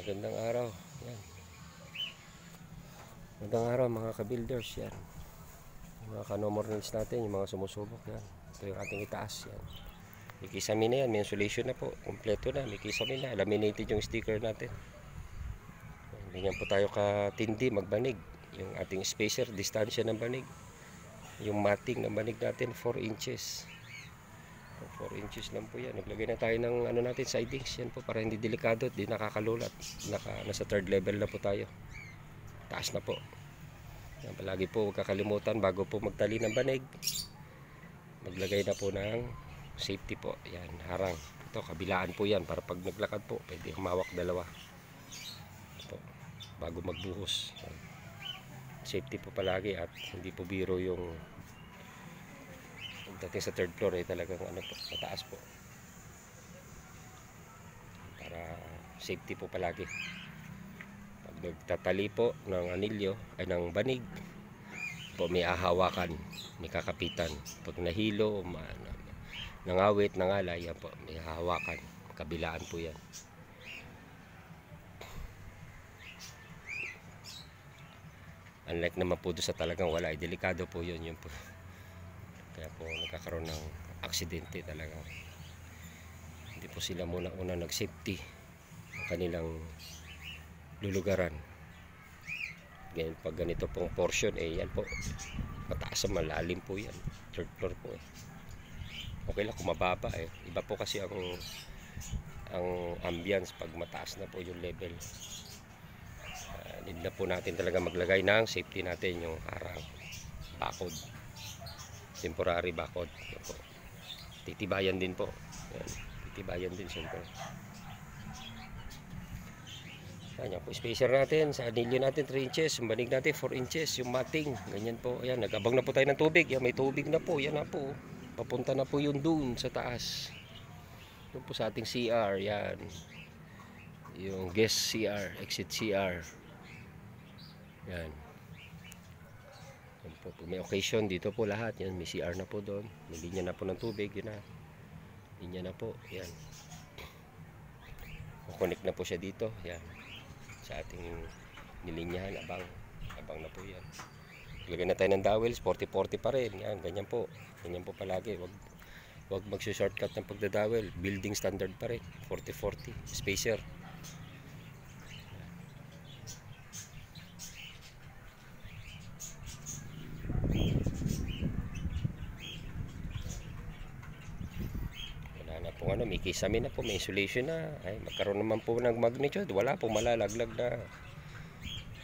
Magandang araw. Yan. Magandang araw mga ka-builders. Yan. Yung mga ka-nomornals natin, yung mga sumusubok. Yan. Ito yung ating itaas. Yan. May kisame na yan. May insulation na po. Kompleto na. May kisame na. Laminated yung sticker natin. Yan. Ganyan po tayo katindi magbanig. Yung ating spacer, distansya ng banig. Yung matting ng banig natin, 4 inches. 4 inches lang po yan. Naglagay na tayo ng ano natin, sidings. Yan po para hindi delikado at di nakakalulat. Nasa third level na po tayo. Taas na po. Yan, palagi po huwag kakalimutan bago po magtali ng banig. Maglagay na po ng safety po. Yan, harang. Ito, kabilaan po yan para pag naglakad po, pwede humawak dalawa. Ito, bago magbuhos. Yan. Safety po palagi at hindi po biro yung dating sa third floor talagang ano po, mataas po para safety po palagi. Pag nagtatali po ng anilyo ay ng banig po, may ahawakan, may kakapitan. Pag nahilo, nangawit, nangalay, yan po, may hahawakan, kabilaan po yan. Unlike naman po doon sa talagang wala, ay delikado po yun po. Kaya po nagkakaroon ng aksidente talaga. Hindi po sila muna-una nag-safety ang kanilang lulugaran. Ganyan, pag ganito pong portion, yan po, mataas ang malalim po yan. Third floor po. Okay lang kung mababa Iba po kasi ang ambience pag mataas na po yung level. Need na po natin talaga maglagay ng safety natin, yung harang, bakod. Temporary bakod. Yan po. Titibayan din po. Yan. Titibayan din siyempre. Yan po. Spacer natin. Sa anilyo natin 3 inches. Yung banig natin 4 inches. Yung matting. Ganyan po. Ayan. Nag-abang na po tayo ng tubig. Yan. May tubig na po. Yan na po. Papunta na po yun dun sa taas. Yun po sa ating CR. Yan. Yung guest CR. Exit CR. Yan. Pag may occasion dito po lahat yan, may CR na po doon, may linya na po ng tubig, yun na, linya na po, yan, connect na po siya dito, yan, sa ating nilinyahan, abang na po yan. Lagyan na tayo ng dowels, 40-40 pa rin, yan, ganyan po palagi, wag magsi-shortcut ng pagdadowel, building standard pa rin, 40-40, spacer. May kisame na po, may insulation na, ay magkaroon naman po ng magnitude, wala po malalaglag na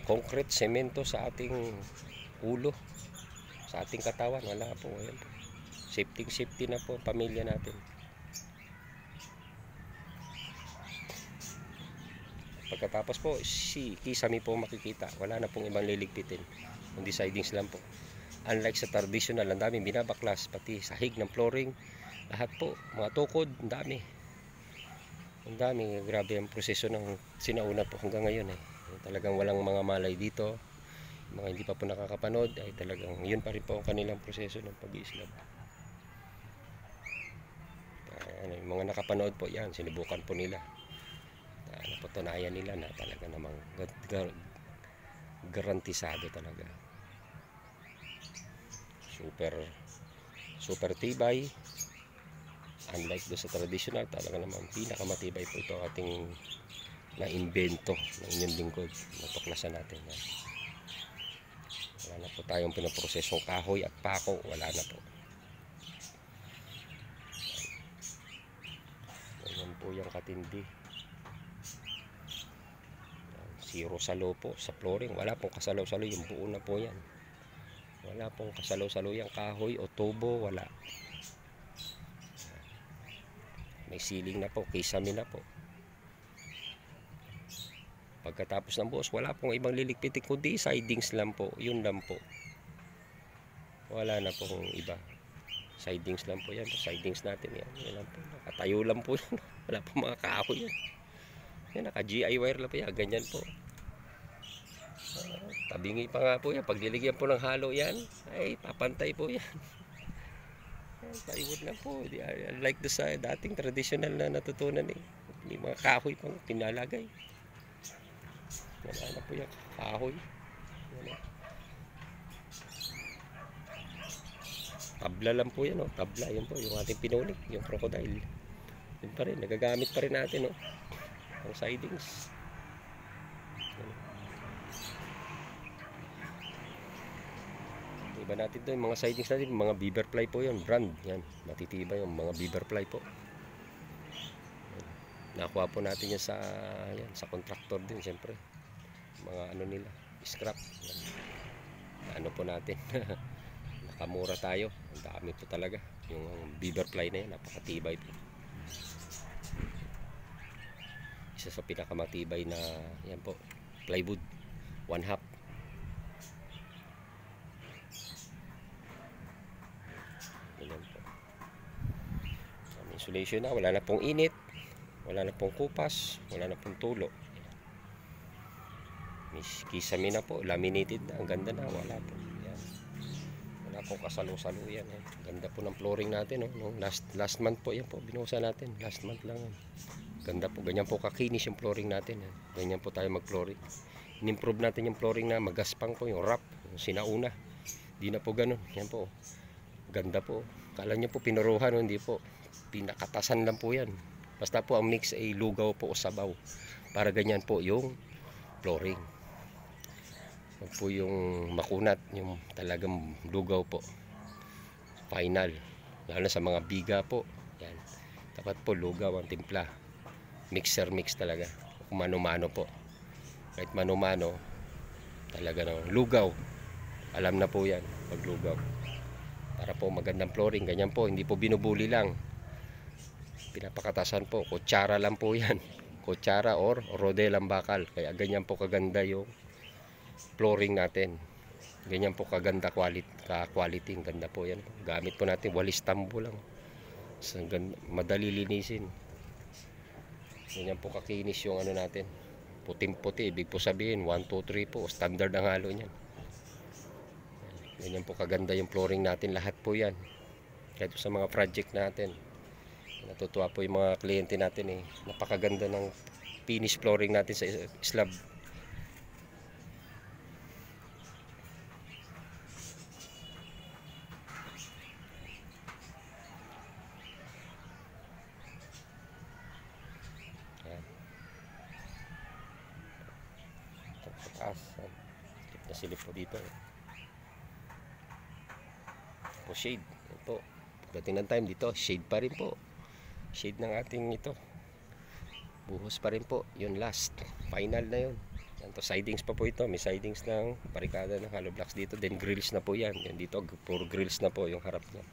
concrete, semento sa ating ulo, sa ating katawan, wala po. Ayan po. Safety na po pamilya natin. Pagkatapos po, kisame po makikita, wala na pong ibang liligpitin, kundi sidings lang po. Unlike sa traditional, ang daming binabaklas, pati sahig ng flooring, lahat po, mga tukod, ang dami, grabe ang proseso ng sinauna po hanggang ngayon talagang walang mga malay dito, mga hindi pa po nakakapanood, ay talagang yun pa rin po ang kanilang proseso ng pag-iislab. Yung mga nakapanood po yan, sinubukan po nila, napatunayan nila na talaga namang garantisado talaga, super tibay. Unlike do sa traditional, talaga naman pinakamatibay po ito ating na-invento ng inyong lingkod. Natuklasan natin yan. Wala na po tayong pinaprosesong kahoy at pako, wala na po. Ganyan po yung katindi. Zero salo po sa flooring, wala pong kasalaw-salo, yung buo na po yan. Wala pong kasalaw-salo yung kahoy o tubo, wala. May ceiling na po, kisame na po. Pagkatapos ng buhos, wala pong ibang liligpitin kundi sidings lang po, yun lang po. Wala na pong iba. Sidings lang po yan, sidings natin yan. Yan lang po, nakatayo lang po yan. Wala pong mga kahoy yan. Yan, naka-GI wire lang po yan, ganyan po. Tabingi pa nga po yan, pag niligyan po ng halo yan, ay papantay po yan. Plywood na po, unlike do sa dating traditional na natutunan may mga kahoy pang pinalagay. Wala na po yung kahoy. Wala. Tabla lang po yan, oh. Tabla, yan po, yung ating pinulik, yung crocodile. Yun pa rin, nagagamit pa rin natin, oh. Ang sidings. Iba natin to, yung mga sidings natin, mga beaverfly po yun, brand, yan. Matitibay yung mga beaverfly po. Nakuha po natin yan sa contractor din, siyempre. Mga ano nila, scrap. Yan. Ano po natin. Nakamura tayo. Ang dami po talaga. Yung beaverfly na yan, napakatibay po. Isa sa pinakamatibay na yan po, plywood 1/2. Yan po. Insulation na, wala na pong init, wala na pong kupas, wala na pong tulo. Kisame na po, laminated na, ang ganda na, wala po. Yan. Wala pong kasalo-salo yan. Ganda po ng flooring natin, no? Last month po yan po, binuhusan natin, last month lang. Ganda po, ganyan po kakinis yung flooring natin. Ganyan po tayo mag-flooring. In-improve natin yung flooring na magaspang po, yung wrap, yung sinauna. Hindi na po ganun. Yan po. Ganda po. Kala nyo po pinuruhan, hindi po. Pinakatasan lang po yan. Basta po ang mix ay lugaw po o sabaw. Para ganyan po yung flooring. Yan po yung makunat, yung talagang lugaw po. Final. Lalo sa mga biga po. Yan. Dapat po lugaw ang timpla. Mixer mix talaga. Kung mano-mano po. Kahit mano-mano, talaga ng lugaw. Alam na po yan, pag lugaw. Para po magandang flooring. Ganyan po, hindi po binubuli lang. Pinapakatasan po. Kutsara lang po yan. Kutsara or rodelang bakal. Kaya ganyan po kaganda yung flooring natin. Ganyan po kaganda quality. Ganda po yan. Gamit po natin walis tambo lang. Madali linisin. Ganyan po kakinis yung ano natin. Puting-puti. Ibig po sabihin 1, 2, 3 po. Standard ang halo niyan. Ganyan po kaganda yung flooring natin. Lahat po yan. Kahit sa mga project natin. Natutuwa po yung mga kliyente natin. Napakaganda ng finish flooring natin sa slab. Nasilip po dito po shade po. Pagdating ng time dito, shade pa rin po. Shade ng ating ito. Buhos pa rin po. Yun last. Final na yun. Yan to, sidings pa po ito. May sidings ng barikada ng hollow blocks dito. Then grills na po yan. Yan dito, puro grills na po yung harap niyan.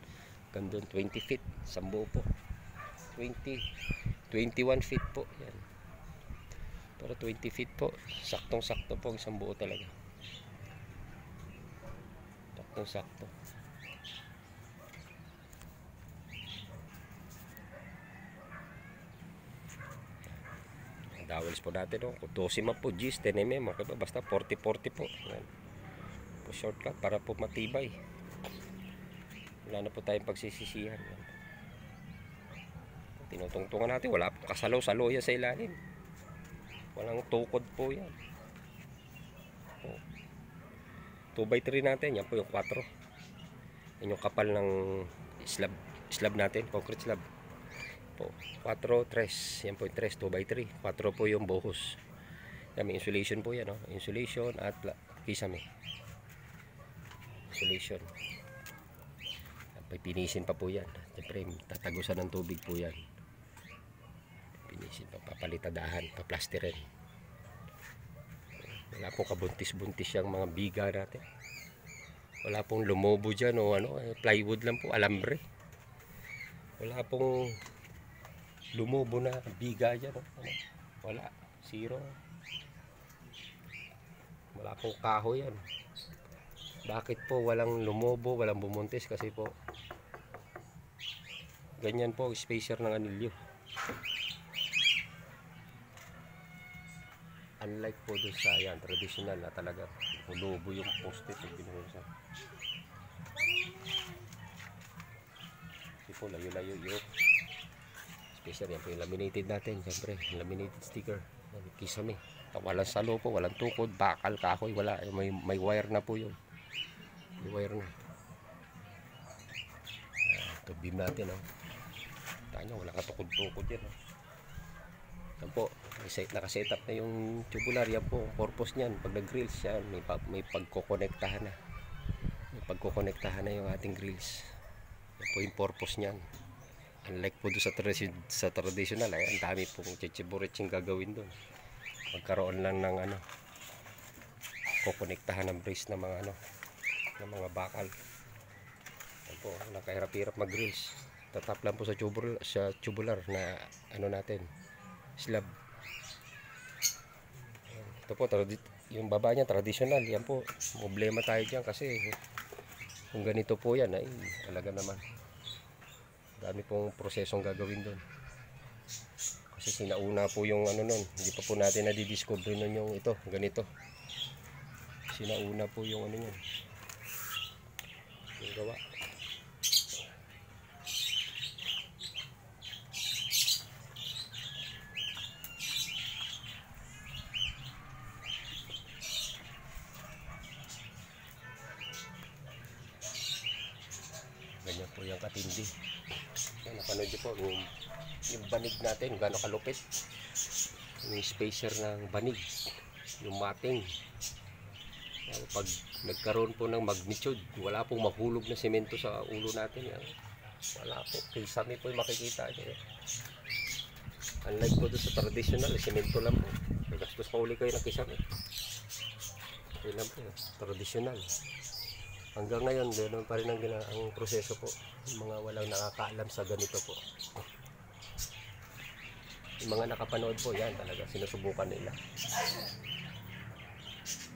Gandun, 20 feet. Sambo po. 21 feet po. Yan. Pero 20 feet po. Saktong-sakto po. Isang buo talaga. Saktong-sakto. Dowels po natin, no? Kung 12 man po, G's, 10 mm, okay ba? Basta 40-40 po. Yan. Po shortcut para po matibay. Wala na po tayong pagsisisihan. Yan. Tinutungtungan natin, wala po kasalo-salo yan sa ilalim. Walang tukod po yan. 2x3 natin, yan po yung 4. Yan yung kapal ng slab natin, concrete slab. 4, 3. Yan po yung 3, 2x3. 4 po yung buhos. Yan, may insulation po yan. Insulation at kisame. Insulation. Pinisin pa po yan. Siyempre, tatagusan ng tubig po yan. Pinisin pa, papalitadahan, paplasterin. Wala pong kabuntis-buntis yung mga biga natin. Wala pong lumobo dyan o plywood lang po, alambre. Wala pong lumobo na biga dyan. Wala, zero. Wala pong kahoy yan. Bakit po walang lumobo, walang bumuntis? Kasi po ganyan po spacer ng anilyo. Unlike po dun sa yan, traditional na talaga lumobo yung poste pag binuhusan. Kasi po layo-layo yung spacer. Yan po yung laminated natin. Siyempre, laminated sticker. Kisame. Walang salo po, walang tukod, bakal, kahoy, wala. May wire na po yun. May wire na. Ito beam natin, oh. Tanya, wala katukod-tukod yan, oh. Yan po, nakaset up na yung tubular. Yan po, purpose niyan. Pag nag-grills yan, may pagkokonektahan na. May pagkokonektahan na yung ating grills. Yan po yung purpose niyan. Unlike po doon sa traditional, ay ang dami pong chichiburits yung gagawin doon. Magkaroon lang ng ano, kukonektahan ng brace ng mga ano, ng mga bakal. Yan po, nakahirap-hirap mag-grills. Tatap lang po sa tubular na ano natin, slab. Ito po, yung baba niya traditional. Yan po, problema tayo dyan kasi kung ganito po yan ay talaga naman dami pong prosesong gagawin doon. Kasi sinauna po yung ano nun, hindi pa po natin nadidiscover nun yung ito, ganito. Sinauna po yung ano yun, yung gawa. Ganyan po yung katindi. Yan, napanood nyo po yung banig natin, gano'ng kalupit. Yung spacer ng banig, yung mating. Pag nagkaroon po ng magnitude, wala pong mahulog na semento sa ulo natin. Yan. Wala po, kisame po yung makikita nyo. Unlike po doon sa traditional, semento lang po. Gastos pa uli kayo ng kisame. Yun lang po, traditional. Hanggang ngayon, ganoon pa rin ang proseso po. Yung mga walang nakakaalam sa ganito po. Yung mga nakapanood po, yan talaga, sinusubukan nila.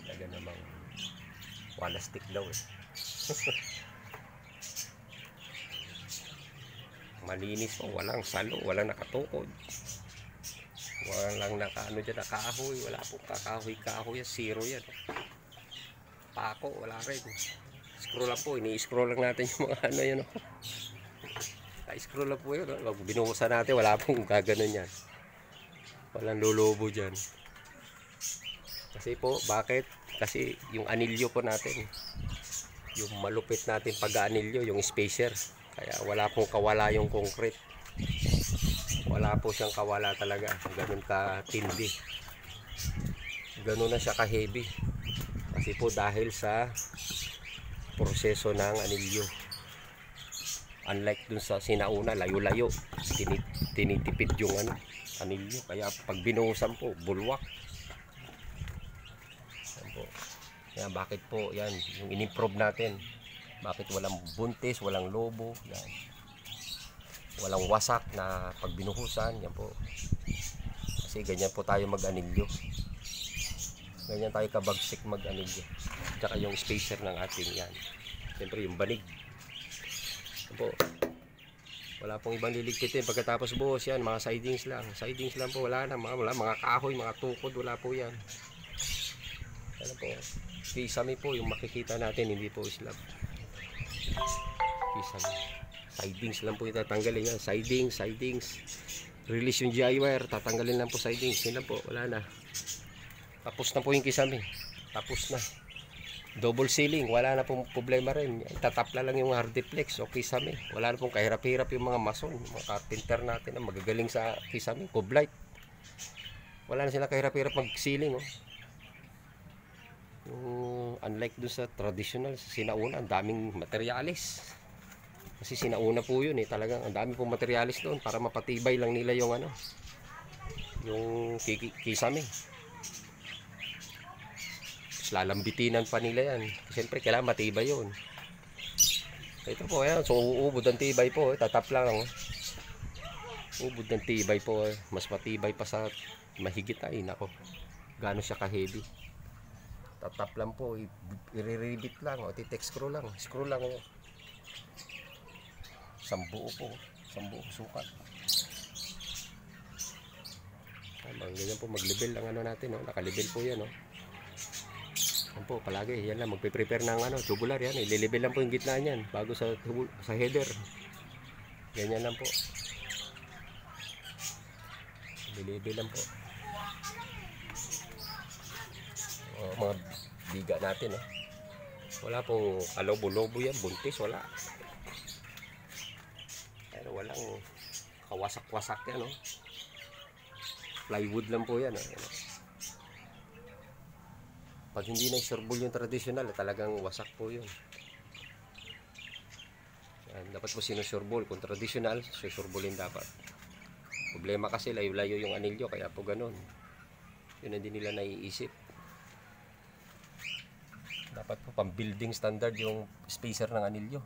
Talaga namang wala stick daw eh. Malinis po, walang salo, walang nakatukod. Walang nakaano dyan, nakahoy, wala pong kakahoy, zero yan. Pako, wala rin. Scroll lang po, ini-scroll lang natin yung mga ano yun. I-scroll lang po yun. Binuhusan natin, wala pong gaganon yan. Walang lulubo dyan. Kasi po, bakit? Kasi yung anilyo po natin, yung malupit natin pag-anilyo, yung spacer. Kaya wala pong kawala yung concrete. Wala po siyang kawala talaga. Ganun ka tindi. Ganun na siya ka-heavy. Kasi po dahil sa proseso ng anilyo. Unlike dun sa sinauna, layo-layo, tinitipid yung anilyo. Kaya pag binuhusan po, bulwak. Yan po. Yan, bakit po yan yung in-improve natin? Bakit walang buntis, walang lobo? Yan. Walang wasak na pag binuhusan. Yan po. Kasi ganyan po tayo mag-anilyo. Ganyan tayo kabagsik mag-anilyo. Tsaka yung spacer ng ating yan. Siyempre yung banig. Yan po. Wala pong ibang liligpitin. Pagkatapos buhos yan, mga sidings lang. Sidings lang po. Wala na. Mga kahoy, mga tukod. Wala po yan. Ano po. Kisame po yung makikita natin. Hindi po slab. Kisame. Sidings lang po yung tatanggalin yan. Sidings. Release yung GI wire. Tatanggalin lang po sidings. Yan lang po. Wala na. Tapos na po yung kisame. Tapos na. Double ceiling, wala na pong problema rin. Itatapla lang yung hardiplex o kisame. Wala na pong kahirap-hirap yung mga mason, mga carpenter natin na magagaling sa kisame, kublight. Wala na sila kahirap-hirap mag-ceiling. Oh. Unlike dun sa traditional, sa sinauna, ang daming materialis. Kasi sinauna po yun eh, talagang ang dami pong materialis doon para mapatibay lang nila yung yung kisame. Lalambitinan pa nila yan. Siyempre kailangan matibay yun. Ito po yan. So uubod ang tibay po. Tatap lang. Uubod ng tibay po. Mas matibay pa sa mahigit ay. Nako. Gano'n siya ka-heavy. Tatap lang po. I-re-ribbit lang. O titek screw lang. Screw lang. Sambuo po. Sambuo sukat. Ganyan po. Mag-level ang natin. Naka-level po yan. Yan po, palagi, yan lang, magpe-prepare ng tubular yan, ililibel lang po yung gitna niyan bago sa header. Ganyan lang po. Ililibel lang po. mga biga natin. Wala pong kalobo-lobo yan, buntis, wala. Pero walang kawasak-wasak yan. Plywood lang po yan. Pag hindi na sureball yung traditional, talagang wasak po yun. Yan, dapat po sinusureball. Kung traditional, susureballin dapat. Problema kasi layo-layo yung anilyo, kaya po ganun. Yun hindi nila naiisip. Dapat po pang building standard yung spacer ng anilyo.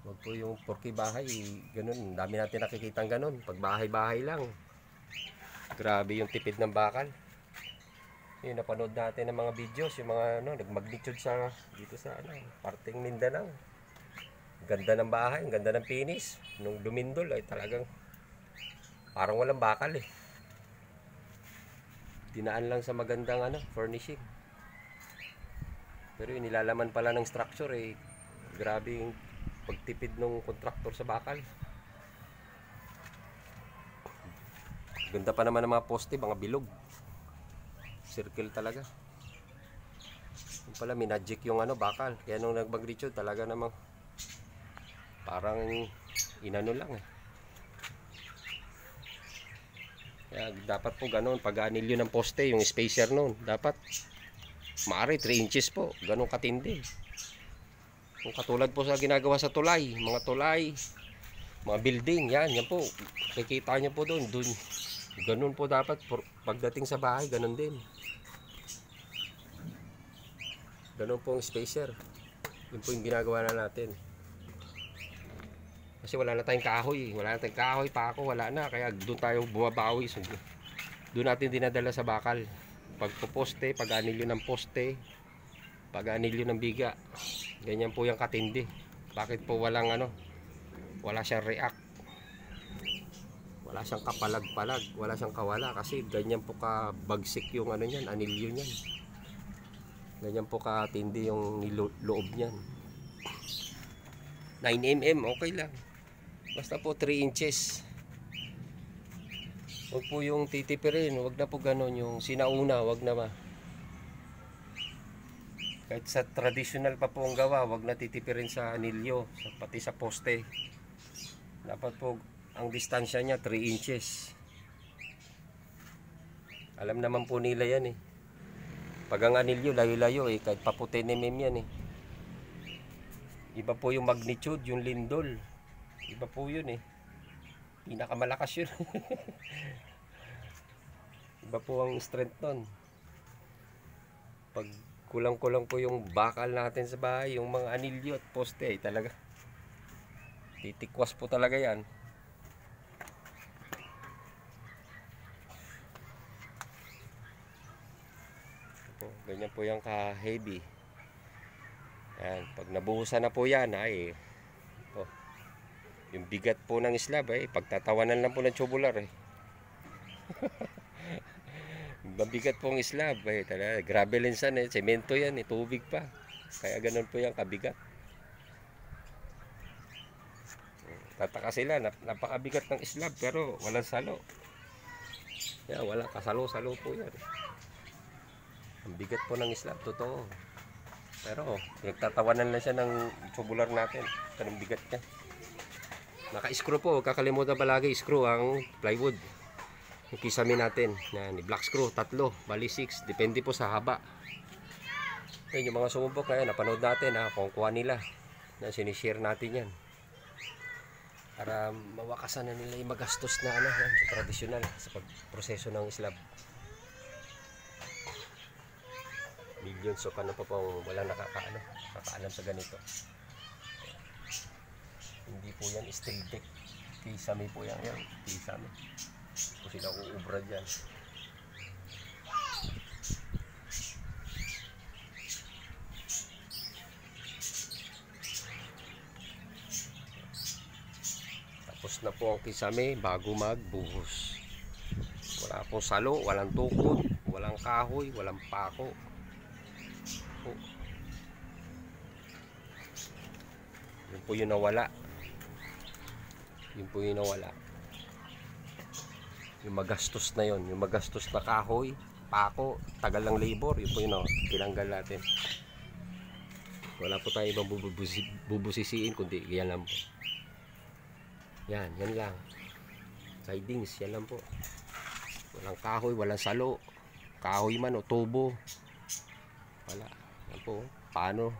Huwag po yung porky bahay, ganun. Dami natin nakikitang ganun. Pag bahay-bahay lang, grabe yung tipid ng bakal. Yung napanood natin ng mga videos, yung mga nagmagnitude sa dito sa parting Mindanao. Ganda ng bahay, ang ganda ng finish. Nung lumindol ay talagang parang walang bakal eh. Dinaan lang sa magandang furnishing. Pero yung nilalaman pala ng structure eh, grabe yung pagtipid ng kontraktor sa bakal. Ganda pa naman ng mga poste, mga bilog. Circle talaga. Yung pala minagic yung bakal. Kaya nung nagmagnitude talaga namang parang inano lang eh. Kaya dapat po ganoon pag anilyo ng poste, yung spacer noon dapat maaari 3 inches po, ganun katindi. Kung katulad po sa ginagawa sa tulay, mga tulay, mga building, yan po, kikita nyo po doon, ganun po dapat pagdating sa bahay, ganun din. Ganun po ang spacer. Yun po yung ginagawa na natin. Kasi wala na tayong kahoy. Wala na tayong kahoy, pako, wala na. Kaya doon tayo bumabawi. So, doon natin dinadala sa bakal. Pagpoposte, pag-anilyo ng poste, pag-anilyo ng biga. Ganyan po yung katindi. Bakit po walang wala siyang react. Wala siyang kapalag-palag. Wala siyang kawala. Kasi ganyan po kabagsik yung niyan, anilyo niyan. Ganyan po katindi yung loob niyan. 9mm, okay lang. Basta po 3 inches. Huwag po yung titipirin. Huwag na po ganon. Yung sinauna, huwag na ba. Kahit sa traditional pa po ang gawa, huwag na titipirin sa anilyo, pati sa poste. Dapat po ang distansya niya 3 inches. Alam naman po nila yan eh. Pag ang anilyo layo-layo eh, kahit pa po 10mm yan eh. Iba po yung magnitude, yung lindol. Iba po yun eh. Pinakamalakas yun. Iba po ang strength nun. Pag kulang-kulang po yung bakal natin sa bahay, yung mga anilyo at poste ay talaga titikwas po talaga yan. Ganyan po yung ka-heavy. Yan, pag nabuhusan na po yan ay yung bigat po ng slab ay pagtatawanan lang po ng tubular eh. Mabigat po ang slab eh, talaga gravel insan eh, semento yan eh, tubig pa. Kaya ganun po yung kabigat. Tataka sila, napakabigat ng slab pero walang salo. Yan, walang kasalo-salo po yan. Ang bigat po ng slab, totoo. Pero nagtatawanan lang siya ng tubular natin. Kanang bigat niya. Naka-screw po, huwag kakalimutan palagi screw ang plywood. Yung kisame natin. Yan, black screw, 3, bali 6. Depende po sa haba. Yan, yung mga sumubok na yan, napanood natin kung kuha nila. Na sinishare natin yan. Para mawakasan na nila yung magastos na sa traditional sa pagproseso ng slab. Millions so pa pong wala nakakaalam sa ganito. Hindi po yan steel deck. Kisame po yan. Kisame. Kung sila uubra dyan. Tapos na po ang kisame bago magbuhos. Wala pong salo, walang tukod, walang kahoy, walang pako. Yun po yung nawala. Yun po yung nawala. Yung magastos na yun. Yung magastos na kahoy, pako, tagal ng labor. Yun po yun, oh, tinanggal natin. Wala po tayo ibang bubusisiin kundi yan lang po. Yan lang. Sidings, yan lang po. Walang kahoy, walang salo. Kahoy man o tubo. Wala. Yan po. Paano?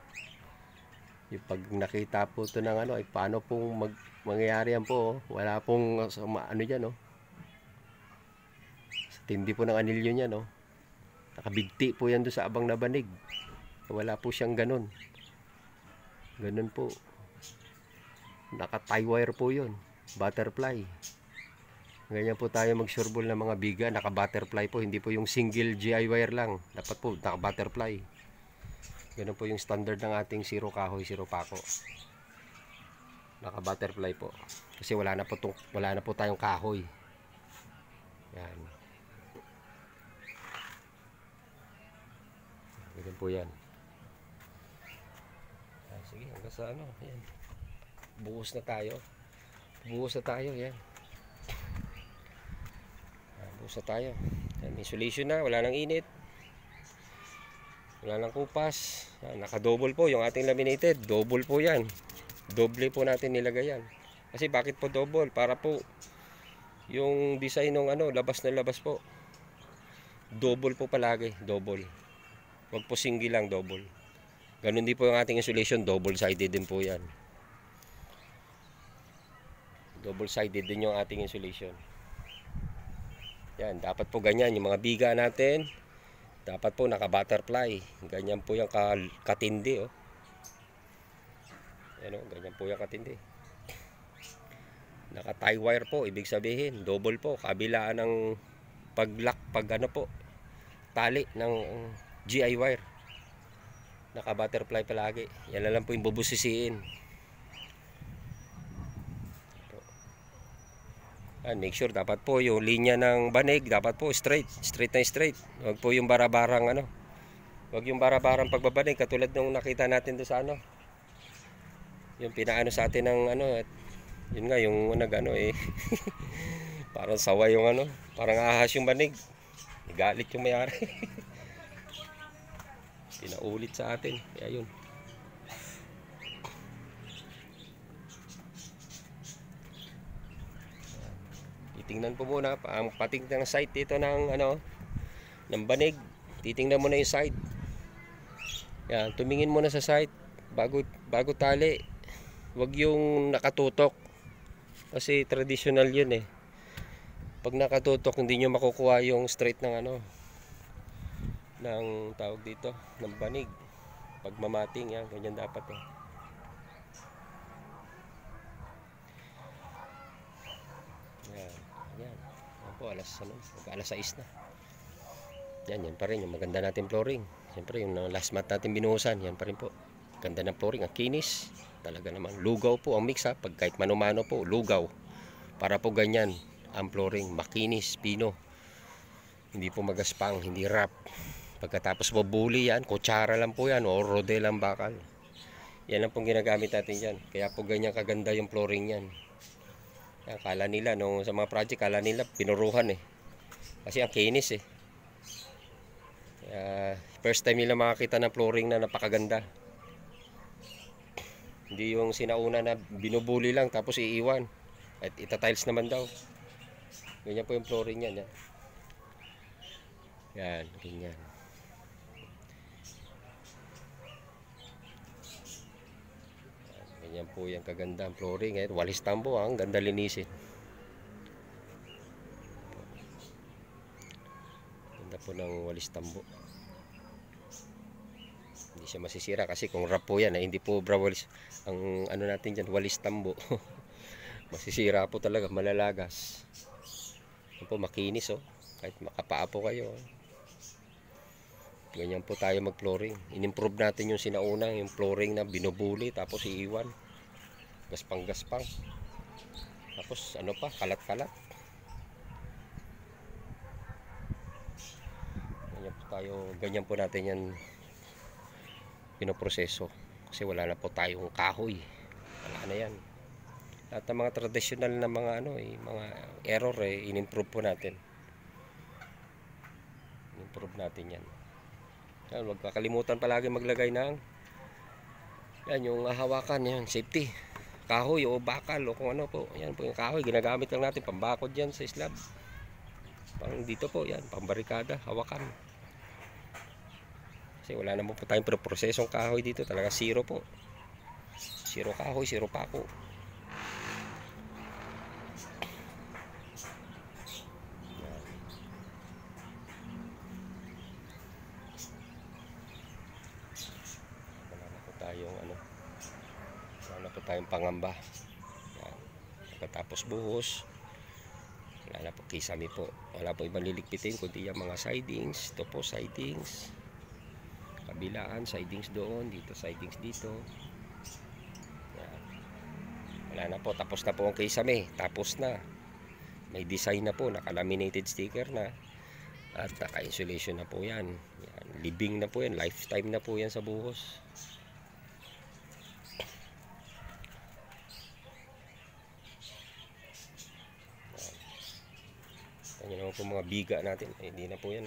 Yung pag nakita po ito ng ano, ay paano pong mangyayari yan po. Wala pong ano dyan, no? Tindi po ng anilyo niya, no? Nakabigti po yan doon sa abang na banig. Wala po siyang ganun. Ganun po. Naka-tie wire po yun. Butterfly. Ganyan po tayo mag-sureball ng mga biga. Naka-butterfly po. Hindi po yung single GI wire lang. Dapat po naka-butterfly. Ganun po yung standard ng ating zero kahoy, zero pako. Naka-butterfly po. Kasi wala na po tayong kahoy. Yan. Ganun po yan. Sige, hanggang sa ano, yan. Buhos na tayo. Yan. Buhos na tayo. Yan, insulation na, wala nang init. Wala nang kupas. Yan, naka-double po yung ating laminated. Double po yan. Doble po natin nilagay yan. Kasi bakit po double? Para po yung design ng ano, labas na labas po. Double po palagi, double. Huwag po single lang, double. Ganun din po yung ating insulation, double-sided din po yan. Double-sided din yung ating insulation. Yan, dapat po ganyan. Yung mga biga natin, dapat po naka-butterfly. Ganyan po yung katindi, oh. Yan, oh, ganyan po yung katindi. Naka-tie wire po, ibig sabihin, double po. Kabilaan ng pag-lock, pag ano po, tali ng GI wire. Naka-butterfly palagi. Yan na lang po yung bubusisiin. Make sure dapat po yung linya ng banig dapat po straight na straight. Huwag po yung barabarang ano. Huwag yung barabarang pagbabanig katulad nung nakita natin doon sa ano. Yung pinaano sa atin ng ano, at yun nga yung nagano eh. Parang sawa yung ano, parang ahas yung banig. Galit yung may-ari. Pinaulit sa atin. Kaya yun. Titingnan po muna ang pating ng side dito ng ano, ng banig. Titingnan mo na yung side. Yan, tumingin muna sa side bago tali. Huwag yung nakatutok. Kasi traditional yun eh. Pag nakatutok hindi nyo makukuha yung straight ng ano, ng tawag dito, ng banig. Pag mamating yan, ganyan dapat eh. Yan, yan. Yan po, alas 6 na. Yan pa rin yung maganda natin flooring. Siyempre yung last mat natin binuhusan, yan pa rin po. Ganda ng flooring, ang kinis. Talaga naman, lugaw po ang mix ha. Pag kahit mano-mano po, lugaw. Para po ganyan, ang flooring, makinis, pino. Hindi po magaspang, hindi rap. Pagkatapos mabuli yan, kutsara lang po yan o rodel ang bakal. Yan lang pong ginagamit natin dyan. Kaya po ganyan kaganda yung flooring yan. Kala nila, no, sa mga project, kala nila pinuruhan eh. Kasi ang kinis eh. First time nila makakita ng flooring na napakaganda. Hindi yung sinauna na binubuli lang tapos iiwan. At itatiles naman daw. Ganyan po yung flooring yan. Yan, ganyan. Ganyan po yung kaganda ang flooring. Walis tambo, ang ganda linisin. Ganda po ng walis tambo. Hindi siya masisira kasi kung rap po yan, hindi po walis. Ang ano natin dyan, walis tambo. Masisira po talaga, malalagas. Yan po, makinis oh. Kahit makapaa po kayo. Ganyan po tayo mag-flooring. In-improve natin yung sinauna, yung flooring na binubuli tapos iiwan. Gaspang-gaspang. Tapos ano pa, kalat-kalat. Ganyan po natin yan pinoproseso. Kasi wala na po tayong kahoy. Wala na yan. Lahat ng mga traditional na mga ano, mga error in-improve po natin. i-improve natin yan. Yan, huwag kakalimutan palagi maglagay ng yan, yung hawakan yan, safety. Kahoy o bakal o kung ano po. Yan po yung kahoy, ginagamit lang natin pambakod yan sa slab. Pang dito po yan, pambarikada, hawakan. Kasi wala naman po tayong prosesong kahoy dito, talaga zero po. Zero kahoy, zero pako. Wala po tayong pangamba. Yan. Pagkatapos buhos, wala na po kisame po. Wala po ibang liligpitin kundi yung mga sidings. Ito po sidings, kabilaan sidings doon, dito sidings dito. Yan. Wala na po, tapos na po ang kisame. Tapos na, may design na po, naka-laminated sticker na, at naka-insulation na po yan. Yan. Living na po yan, lifetime na po yan sa buhos. Yan naman po mga biga natin. Ay, hindi na po yan.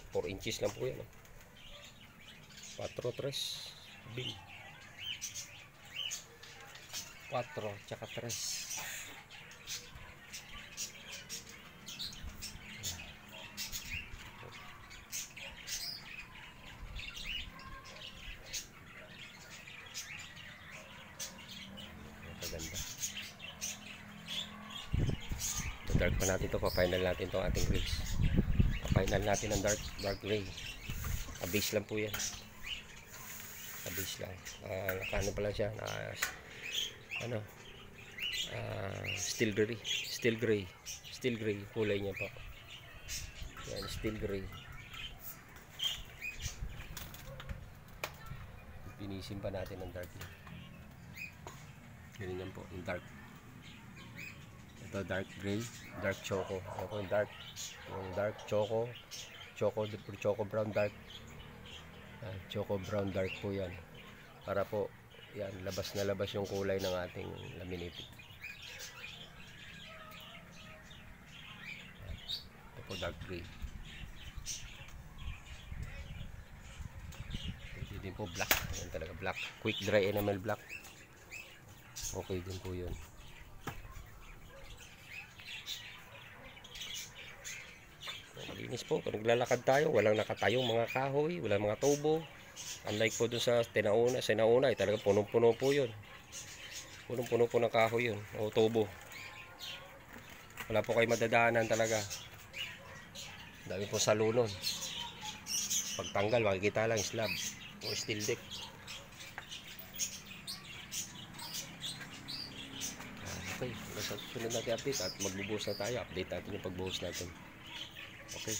4 inches lang po yan. 4, 3 bin. 4 tsaka 3. Maganda. Dark pa natin to, pa-final natin tong ating grays. Pa-final natin ang dark gray. Base lang po yan. Base lang. Ano pa lang siya, steel gray kulay niya po. Yan, steel gray. Pinisin pa natin ang dark niya. Ganyan po, yung dark. Ito dark gray, dark choco. Ito yung dark choco brown dark. Choco brown dark po yan. Para po yan, labas na labas yung kulay ng ating laminated. Ito po dark gray. Ito din po black. Yan talaga black. Quick dry enamel black. Okay din po yun. Malinis po. Pag naglalakad tayo, walang nakatayong mga kahoy, walang mga tubo. Unlike po dun sa sinauna ay talaga punong-puno po yun. Punong-puno po ng kahoy yun o tubo. Wala po kayo madadaanan talaga. Dami po salunon. Pagtanggal, makikita lang slab o steel deck. Okay, sa susunod natin update at magbubuhos na tayo. Update natin yung pagbuhos natin. Okay.